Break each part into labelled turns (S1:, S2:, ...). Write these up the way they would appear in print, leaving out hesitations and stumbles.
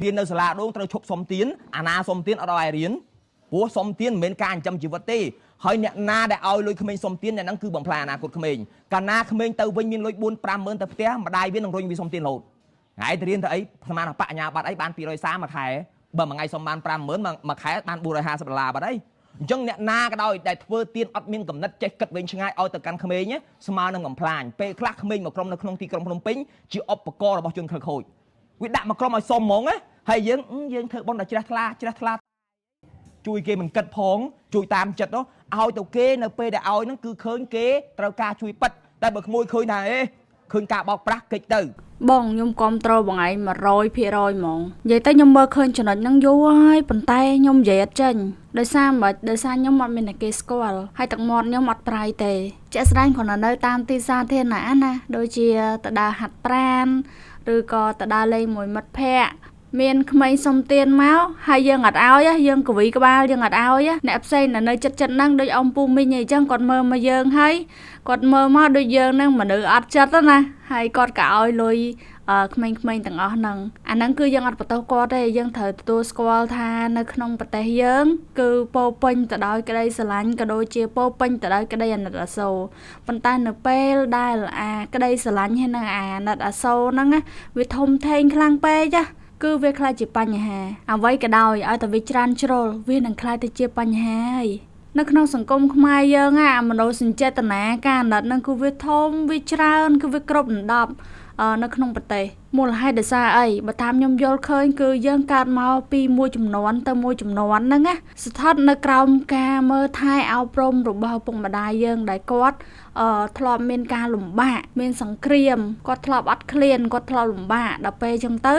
S1: រៀននៅសាលាដងត្រូវឈប់សុំទានអាណាសុំទានអត់ឲ្យរៀនព្រោះសុំទានមិនមែនការចិញ្ចឹមជីវិតទេហើយអ្នកណាដែលឲ្យលុយក្មេងសុំទានអ្នកហ្នឹងគឺបំផ្លាញអនាគតក្មេងកាលណាក្មេងទៅវិញមានលុយ4 5ម៉ឺនទៅផ្ទះម្ដាយវានឹងរុញវាសុំទានរហូតថ្ងៃទៅរៀនទៅអីស្មានបញ្ញាបត្រអីបាន230មួយខែបើមួយថ្ងៃសុំបាន5ម៉ឺនមួយខែបាន$450បាត់អីអញ្ចឹងអ្នកណាក៏ដោយដែលធ្វើទានអត់មានកំណត់ចេះគិតវែងឆ្ងាយឲ្យទៅកាន់ក្មេងស្មើនឹងបំផ្លាញពេលខ្លះក្មេងមកក្រុមនៅក្នុងទីក្រុងភ្នំពេញជាឧបករណ៍របស់ជនខិលខូចវាដាក់មកក្រុមឲ្យសុំហ្មងណាហើយយើងធ្វើបុណ្យដល់ជ្រះថ្លាជួយគេមិនគិតផងជួយតាមចិត្តទៅឲ្យទៅគេនៅពេលដែលឲ្យហ្នឹងគឺឃើញគេត្រូវការជួយប៉ិតតែបើក្មួយឃើញថាឃើញការបោកប្រាស់កិច្ចទៅ
S2: បងខ្ញុំគាំទ្របងឯង 100% ហ្មងនិយាយទៅខ្ញុំមើលឃើញចំណុចហ្នឹងយូរហើយប៉ុន្តែខ្ញុំនិយាយអត់ចេញដោយសារខ្ញុំអត់មានតែគេស្គាល់ហើយទឹកមាត់ខ្ញុំអត់ប្រៃទេជាក់ស្ដែងគ្រាន់តែនៅតាមទីសាធារណៈណាដូចជាទៅដើរហាត់ប្រាណឬក៏ទៅដើរលេងមួយមិត្តភ័ក្តិមានក្មេងសុំទានមកហើយយើងអត់ឲ្យយើងកវីក្បាលយើងអត់ឲ្យអ្នកផ្សេងនៅចិត្តហ្នឹងដូចអ៊ំពូមីងអីចឹងគាត់មើលមកយើងហើយគាត់មើលមកដូចយើងហ្នឹងមនុស្សអត់ចិត្តណាហើយគាត់ក៏ឲ្យលុយក្មេងៗទាំងអស់ហ្នឹងអាហ្នឹងគឺយើងអត់បន្ទោសគាត់ទេយើងត្រូវទទួលស្គាល់ថានៅក្នុងប្រទេសយើងគឺពោពេញទៅដោយក្តីស្រឡាញ់ក៏ដូចជាពោពេញទៅដោយក្តីអាណិតអាសូរប៉ុន្តែនៅពេលដែលក្តីស្រឡាញ់ហើយនឹងអាណិតអាសូរហ្នឹងវាធំធេងខ្លាំងពេកគឺវាខ្លាចជាបញ្ហាអ្វីក៏ដោយឲ្យតែវាច្រើនជ្រុលវានឹងខ្លាចទៅជាបញ្ហាហើយនៅក្នុងសង្គមខ្មែរយើងមនោសញ្ចេតនាការអាណិតហ្នឹងគឺវាធំវាច្រើនគឺវាគ្រប់ដណ្ដប់នៅក្នុងប្រទេសមូលហេតុដោយសារអីបើតាមខ្ញុំយល់ឃើញគឺយើងកើតមកពីមួយចំនួនទៅមួយចំនួនហ្នឹងស្ថិតនៅក្រោមការមើលថែអប់រំរបស់ឪពុកម្ដាយយើងដែលគាត់ធ្លាប់មានការលំបាកមានសង្គ្រាមគាត់ធ្លាប់អត់ឃ្លានគាត់ធ្លាប់លំបាកដល់ពេលអញ្ចឹងទៅ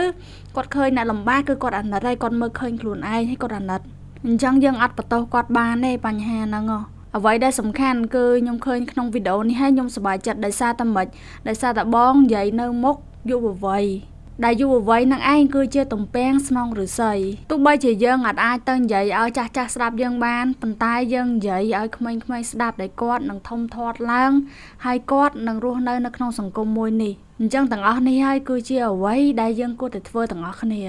S2: គាត់ឃើញអ្នកលំបាកគឺគាត់អាណិតហើយគាត់មើលឃើញខ្លួនឯងហើយគាត់អាណិតអញ្ចឹងយើងអត់បន្ទោសគាត់បានទេបញ្ហាហ្នឹងអ្វីដែលសំខាន់គឺខ្ញុំឃើញក្នុងវីដេអូនេះហើយខ្ញុំសប្បាយចិត្តដោយសារតែម៉េចដោយសារតែបងនិយាយនៅមុខយុវវ័យដែលយុវវ័យនឹងឯងគឺជាទំពាំងស្នងឫស្សីទោះបីជាយើងអាចទៅនិយាយឲ្យចាស់ស្ដាប់យើងបានប៉ុន្តែយើងនិយាយឲ្យក្មេងៗស្ដាប់ដែលគាត់នឹងធំធាត់ឡើងហើយគាត់នឹងរស់នៅក្នុងសង្គមមួយនេះអញ្ចឹងទាំងអស់នេះហើយគឺជាអ្វីដែលយើងគួរតែធ្វើទាំងអស់គ្នា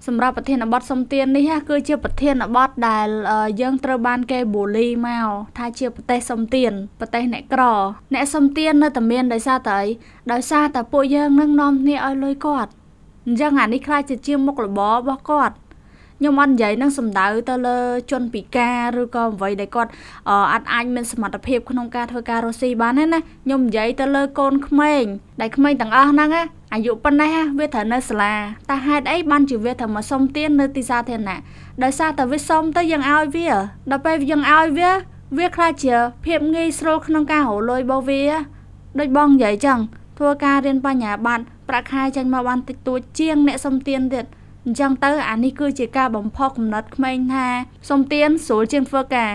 S2: សម្រាប់ប្រធានបទសុំទាននេះគឺជាប្រធានបទដែលយើងត្រូវបានគេបូលីមកថាជាប្រទេសសុំទានប្រទេសអ្នកក្រអ្នកសុំទាននៅតែមានដោយសារតែពួកយើងនឹងនាំគ្នាឲ្យលុយគាត់អញ្ចឹងអានេះខ្លាចជាមុខរបររបស់គាត់ខ្ញុំអត់និយាយនឹងសំដៅទៅលើជនពិការឬក៏អ្វីដែលគាត់អាចមានសមត្ថភាពក្នុងការធ្វើការរស់ស៊ីបានទេណាខ្ញុំនិយាយទៅលើកូនក្មេងដែលក្មេងទាំងអស់ហ្នឹងអាយុប៉ុណ្ណេះវាត្រូវនៅសាលាតែហេតុអីបានជាវាត្រូវមកសុំទាននៅទីសាធារណៈដោយសារតែវាសុំទៅយើងឲ្យវាដល់ពេលយើងឲ្យវាខ្លាចជាភាពងាយស្រួលក្នុងការរកលុយរបស់វាដូចបងនិយាយចឹងធ្វើការរៀនបញ្ញាបត្រប្រាក់ខែចេញមកបានតិចតួចជាងអ្នកសុំទានទៀតអញ្ចឹងទៅអានេះគឺជាការបំផុសគំនិតក្មេងថាសុំទានស្រួលជាងធ្វើការ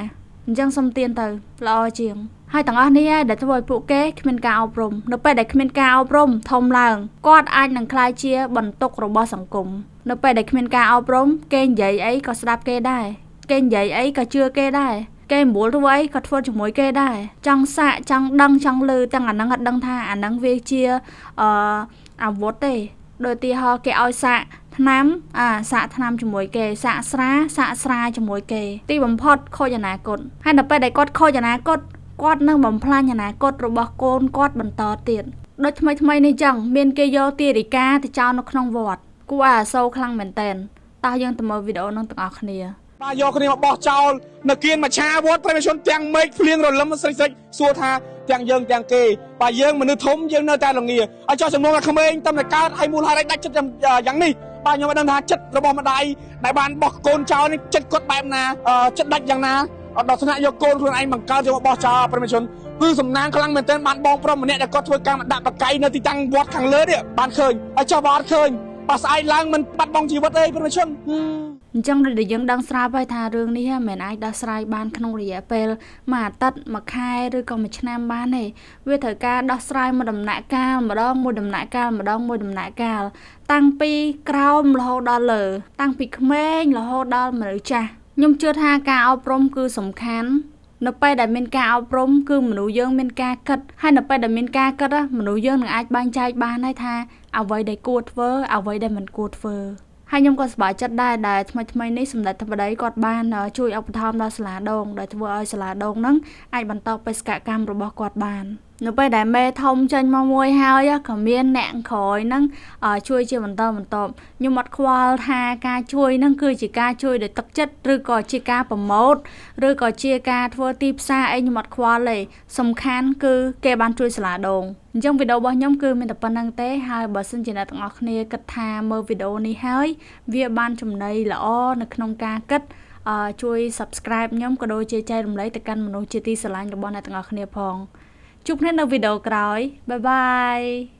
S2: អញ្ចឹងសុំទានទៅល្អជាងហើយទាំងអស់នេះដែលធ្វើឲ្យពួកគេគ្មានការអប់រំនៅពេលដែលគ្មានការអប់រំធំឡើងគាត់អាចនឹងក្លាយជាបន្ទុករបស់សង្គមនៅពេលដែលគ្មានការអប់រំគេនិយាយអីក៏ស្ដាប់គេដែរគេនិយាយអីក៏ជឿគេដែរគេអំបួលធ្វើអីក៏ធ្វើជាមួយគេដែរចង់សាកចង់ដឹងចង់លឺទាំងអាហ្នឹងអត់ដឹងថាអាហ្នឹងវាជាអាវុធទេដោយទីហោគេឲ្យសាកថ្នាំជាមួយគេសាកស្រាជាមួយគេទីបំផុតខូចអនាគតហើយដល់ពេលដែលគាត់ខូចអនាគតគាត់នឹងបំផ្លាញអនាគតរបស់កូនគាត់បន្តទៀតដូចថ្មីនេះចឹងមានគេយកទារិកាទៅចោលនៅក្នុងវត្តគួរឲ្យអាសូរខ្លាំងមែនតើតោះយើងទៅមើលវីដេអូនឹងទាំងអស់គ្នា
S3: បាទយកគ្នាមកបោះចោលនៅគៀនមច្ឆាវត្តប្រជាជនទាំងមេឃភ្លៀងរលឹមស្រិចសួរថាទាំងយើងទាំងគេបាទយើងមនុស្សធំយើងនៅតែល្ងាឲ្យចោះចំនួនថាក្មេងតាមតែកើតឲ្យមូលហេតុឲ្យដាច់ចិត្តយ៉ាងនេះបាទខ្ញុំមិនដឹងថាចិត្តរបស់ម្ដាយដែលបានបោះកូនចោលនេះចិត្តគាត់បែបណាចិត្តដាច់យ៉ាងណាដល់ថ្នាក់យកកូនខ្លួនឯងបង្កើតយកបោះចោលប្រជាជនគឺសំណាងខ្លាំងមែនទែនបានបងប្រុសម្នាក់ដែលគាត់ធ្វើការដាក់បកាយនៅទីតាំងវត្តខាងលើនេះបានឃើញហើយចោះបើអត់ឃើញបើស្អែកឡើងមិនបាត់បង់ជីវិតទេប្រជាជន
S2: អញ្ចឹងដូចដែលយើងដឹងស្រាប់ហើយថារឿងនេះមិនអាចដោះស្រាយបានក្នុងរយៈពេលមួយអាទិត្យមួយខែឬក៏មួយឆ្នាំបានទេវាត្រូវការដោះស្រាយមួយដំណាក់កាលម្ដងមួយដំណាក់កាលតាំងពីក្រោមរហូតដល់លើតាំងពីក្មេងរហូតដល់មនុស្សចាស់ខ្ញុំជឿថាការអប់រំគឺសំខាន់នៅពេលដែលមានការអប់រំគឺមនុស្សយើងមានការគិតហើយនៅពេលដែលមានការគិតមនុស្សយើងនឹងអាចបែងចែកបានហើយថាអ្វីដែលគួរធ្វើអ្វីដែលមិនគួរធ្វើហ ហើយខ្ញុំក៏សប្បាយចិត្តដែរដែលថ្មីនេះសម្ដេចធិបតីគាត់បានជួយឧបត្ថម្ភដល់សាលាដងដែលធ្វើឲ្យសាលាដងហ្នឹងអាចបន្តបេសកកម្មរបស់គាត់បាននៅពេលដែលមេធំចេញមកមួយហើយក៏មានអ្នកក្រោយហ្នឹងជួយជាបន្តខ្ញុំអត់ខ្វល់ថាការជួយហ្នឹងគឺជាការជួយដោយទឹកចិត្តឬក៏ជាការប្រម៉ូទឬក៏ជាការធ្វើទីផ្សារអីខ្ញុំអត់ខ្វល់ទេសំខាន់គឺគេបានជួយសាលាដងអញ្ចឹងវីដេអូរបស់ខ្ញុំគឺមានតែប៉ុណ្្នឹងទេហើយបើសិនជាអ្នកទាំងអស់គ្នាគិតថាមើលវីដេអូនេះហើយវាបានចំណីល្អនៅក្នុងការគិតជួយ Subscribe ខ្ញុំក៏ដូចជាចែករំលែកទៅកាន់មនុស្សជាទីស្រឡាញ់របស់អ្នកទាំងអស់គ្នាផងជួបគ្នានៅវីដេអូក្រោយបាយបាយ